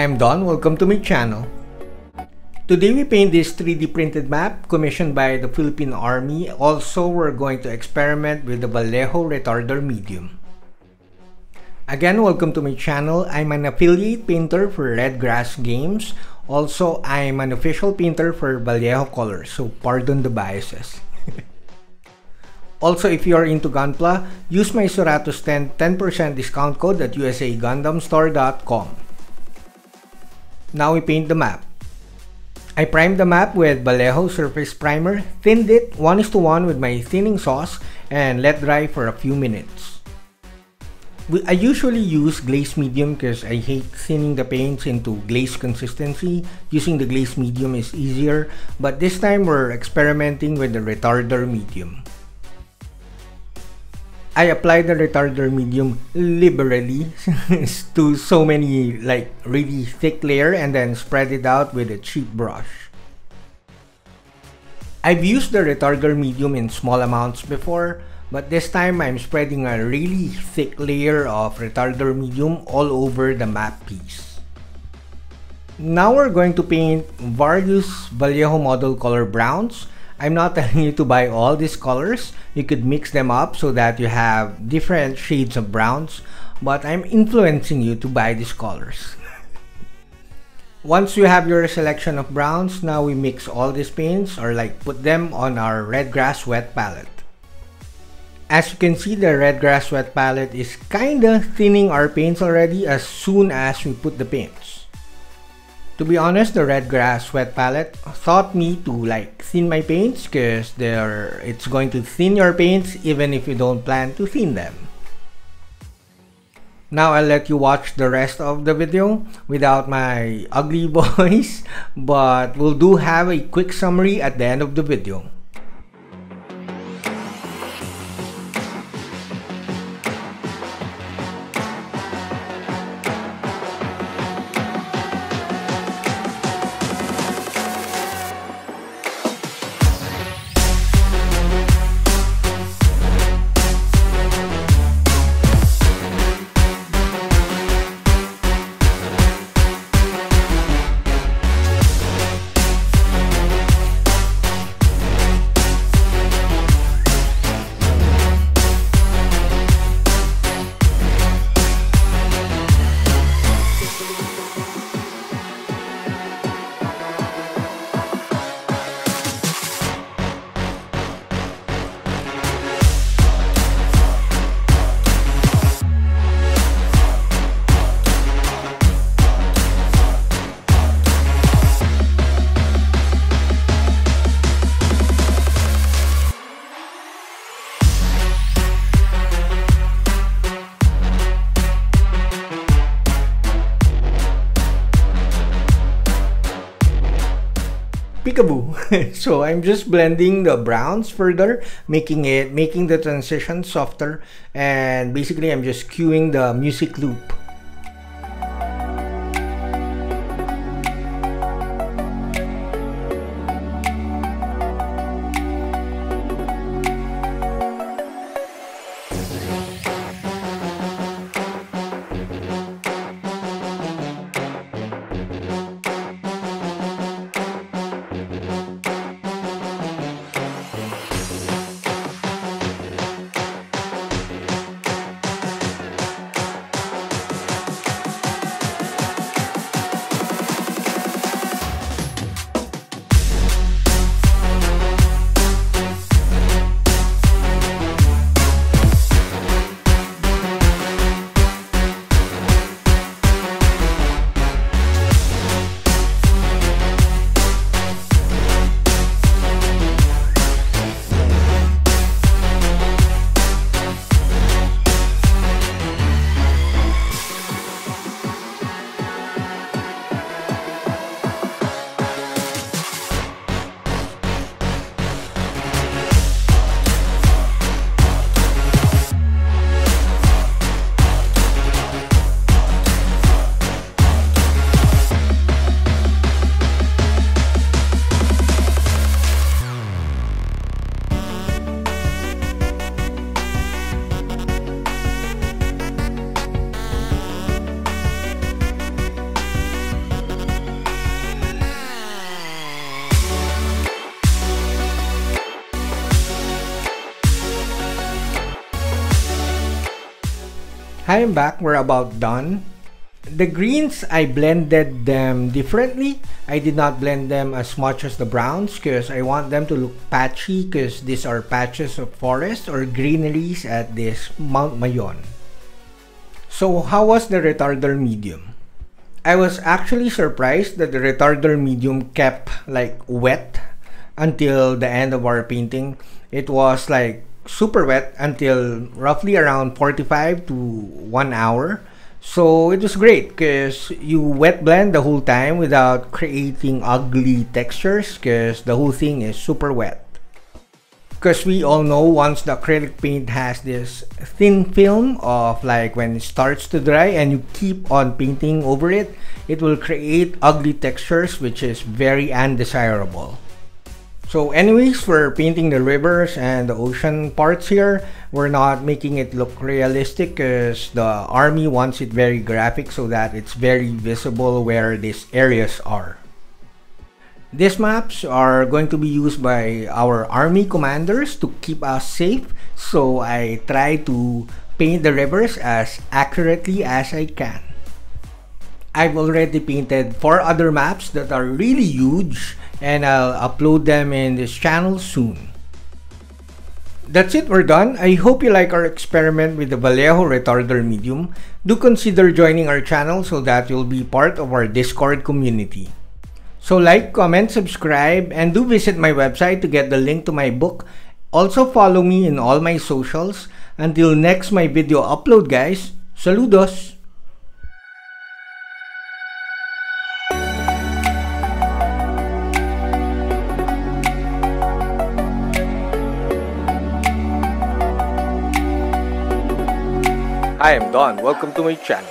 I am Don, welcome to my channel. Today we paint this 3D printed map commissioned by the Philippine Army. Also, we're going to experiment with the Vallejo Retarder Medium. Again, welcome to my channel. I'm an affiliate painter for Red Grass Games. Also, I'm an official painter for Vallejo colors, so pardon the biases. Also, if you are into Gunpla, use my Suratos 10% discount code at usagundamstore.com. Now we paint the map. I primed the map with Vallejo surface primer, thinned it 1:1 with my thinning sauce, and let dry for a few minutes. I usually use glaze medium because I hate thinning the paints into glaze consistency. Using the glaze medium is easier, but this time we're experimenting with the retarder medium. I applied the retarder medium liberally to so many really thick layer and then spread it out with a cheap brush. I've used the retarder medium in small amounts before, but this time I'm spreading a really thick layer of retarder medium all over the map piece. Now we're going to paint various Vallejo model color browns. I'm not telling you to buy all these colors. You could mix them up so that you have different shades of browns, but I'm influencing you to buy these colors. Once you have your selection of browns, now we mix all these paints or put them on our red grass wet palette. As you can see, the red grass wet palette is kinda thinning our paints already as soon as we put the paints. To be honest, the red grass wet palette taught me to thin my paints because it's going to thin your paints even if you don't plan to thin them. Now I'll let you watch the rest of the video without my ugly voice, but we'll have a quick summary at the end of the video. Peekaboo. So I'm just blending the browns further, making the transition softer, and basically I'm just cueing the music loop. Hi, I'm back. We're about done. The greens, I blended them differently. I did not blend them as much as the browns because I want them to look patchy, because these are patches of forest or greeneries at this Mount Mayon. So how was the retarder medium? I was actually surprised that the retarder medium kept like wet until the end of our painting. It was like super wet until roughly around 45 to 1 hour. So it was great because you wet blend the whole time without creating ugly textures, because the whole thing is super wet. Because we all know once the acrylic paint has this thin film of like when it starts to dry and you keep on painting over it, it will create ugly textures, which is very undesirable. So anyways, for painting the rivers and the ocean parts here, we're not making it look realistic because the army wants it very graphic so that it's very visible where these areas are. These maps are going to be used by our army commanders to keep us safe, so I try to paint the rivers as accurately as I can. I've already painted 4 other maps that are really huge, and I'll upload them in this channel soon. That's it, we're done. I hope you like our experiment with the Vallejo Retarder Medium. Do consider joining our channel so that you'll be part of our Discord community. So like, comment, subscribe, and do visit my website to get the link to my book. Also follow me in all my socials. Until next my video upload, guys. Saludos! Hi, I'm Don. Welcome to my channel.